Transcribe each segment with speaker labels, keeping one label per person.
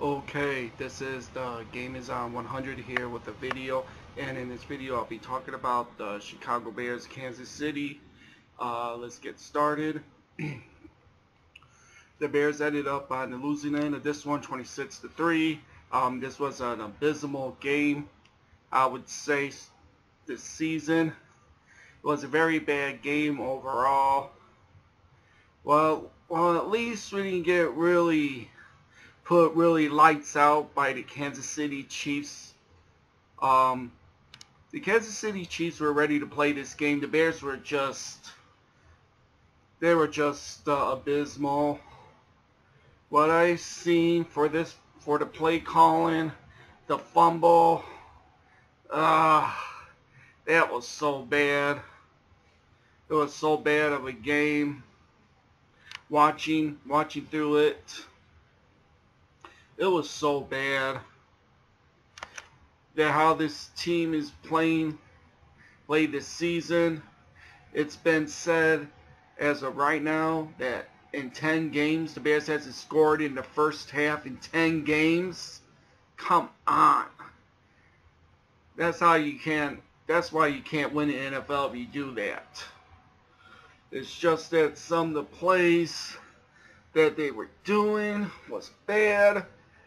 Speaker 1: Okay, this is the Game is on 100 here with a video, and in this video I'll be talking about the Chicago Bears, Kansas City. Let's get started. The Bears ended up on the losing end of this one, 26-3. This was an abysmal game, I would say, this season. It was a very bad game overall. Well, at least we didn't get put lights out by the Kansas City Chiefs. The Kansas City Chiefs were ready to play this game. The Bears were just abysmal. What I've seen for the play calling, the fumble, that was so bad. It was so bad of a game. Watching through it, it was so bad. That how this team is played this season. It's been said as of right now that in 10 games the Bears hasn't scored in the first half in 10 games. Come on. That's why you can't win the NFL if you do that. It's just that some of the plays that they were doing was bad.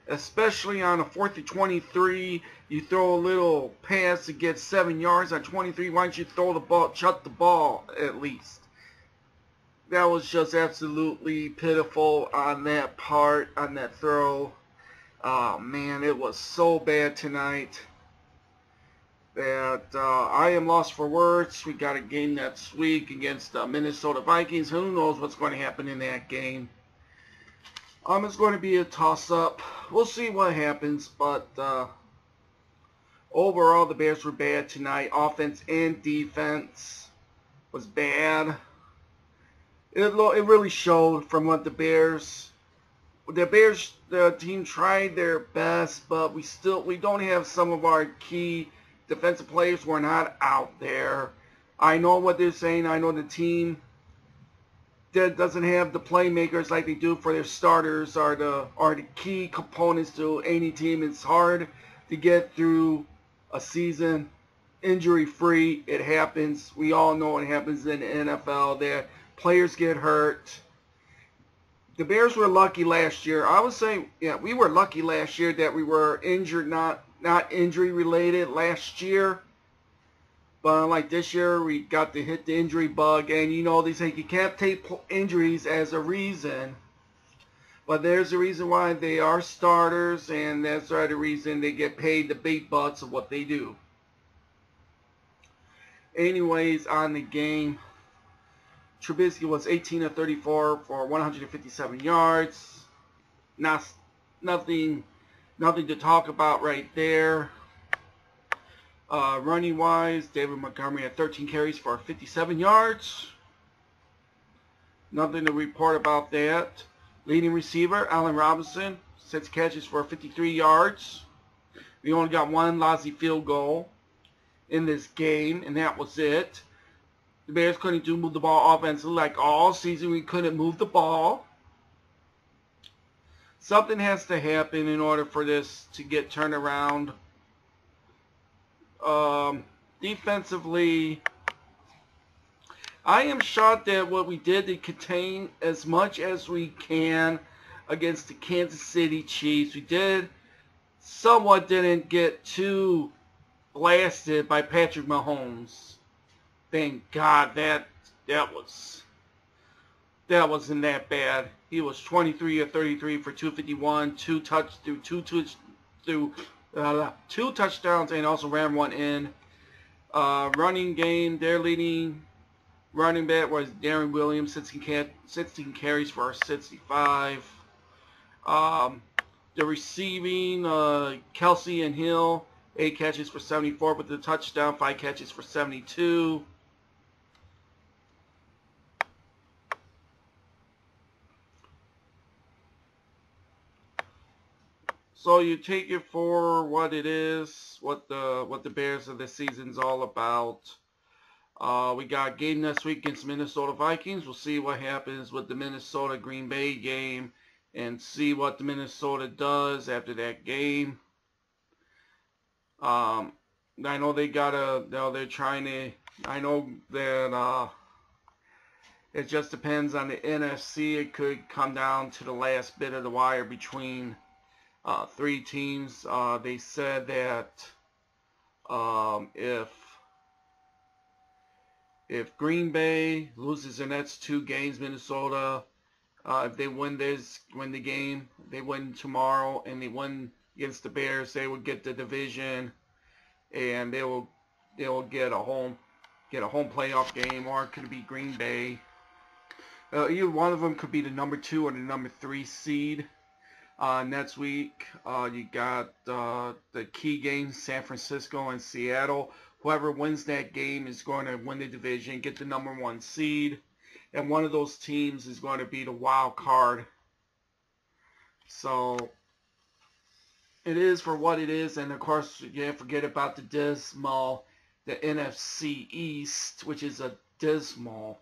Speaker 1: Especially on a 4th and 23, you throw a little pass to get 7 yards on 23. Why don't you throw the ball, chuck the ball at least? That was just absolutely pitiful on that part, on that throw. Oh man, it was so bad tonight that I am lost for words. We got a game next week against the Minnesota Vikings. Who knows what's going to happen in that game? It's going to be a toss-up. We'll see what happens, but overall the Bears were bad tonight. Offense and defense was bad. It really showed from what the team tried their best, but we don't have some of our key defensive players were not out there. I know what they're saying. I know the team that doesn't have the playmakers like they do for their starters are the key components to any team. It's hard to get through a season injury-free. It happens. We all know it happens in the NFL. That players get hurt. The Bears were lucky last year. I would say, yeah, we were lucky last year that we were injured, not injury-related last year. But unlike this year, we got to hit the injury bug. And, they say you can't take injuries as a reason. But there's a reason why they are starters. And that's the reason they get paid the big bucks of what they do. Anyways, on the game, Trubisky was 18 of 34 for 157 yards. Nothing to talk about right there. Running wise, David Montgomery had 13 carries for 57 yards. Nothing to report about that. Leading receiver, Allen Robinson, 6 catches for 53 yards. We only got one lousy field goal in this game, and that was it. The Bears couldn't move the ball offensively like all season. We couldn't move the ball. Something has to happen in order for this to get turned around. Defensively, I am shocked at what we did to contain as much as we can against the Kansas City Chiefs. We didn't get too blasted by Patrick Mahomes. Thank God that wasn't that bad. He was 23 of 33 for 251, two touchdowns, and also ran one in. Running game, their leading running back was Darren Williams, 16 carries for 65. The receiving, Kelsey and Hill, 8 catches for 74 with the touchdown, 5 catches for 72. So you take it for what it is, what the Bears of this season's all about. We got a game next week against Minnesota Vikings. We'll see what happens with the Minnesota Green Bay game and see what the Minnesota does after that game. I know they gotta, they're trying to, I know that it just depends on the NFC. It could come down to the last bit of the wire between three teams. They said that if Green Bay loses the next 2 games, Minnesota, if they win the game, they win tomorrow, and they win against the Bears, they would get the division, and they will get a home playoff game, or it could be Green Bay. Either one of them could be the number 2 or the number 3 seed. Next week, you got the key games, San Francisco and Seattle. Whoever wins that game is going to win the division, get the number 1 seed. And one of those teams is going to be the wild card. So it is for what it is. And of course, you can't forget about the NFC East, which is a dismal.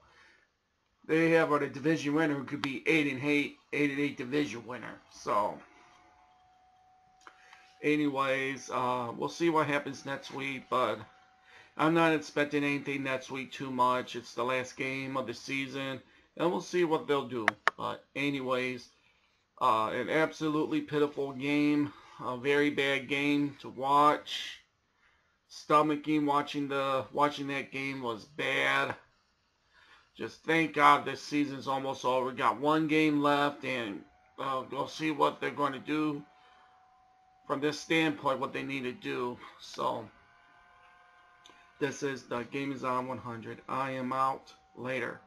Speaker 1: They have a division winner who could be 8-8 division winner. So anyways, we'll see what happens next week, but I'm not expecting anything next week too much. It's the last game of the season, and we'll see what they'll do. But anyways, an absolutely pitiful game, a very bad game to watch. Stomaching watching that game was bad. Just thank God this season's almost over. Got 1 game left, and we'll see what they're going to do from this standpoint, what they need to do. So this is the Game Is On 100. I am out. Later.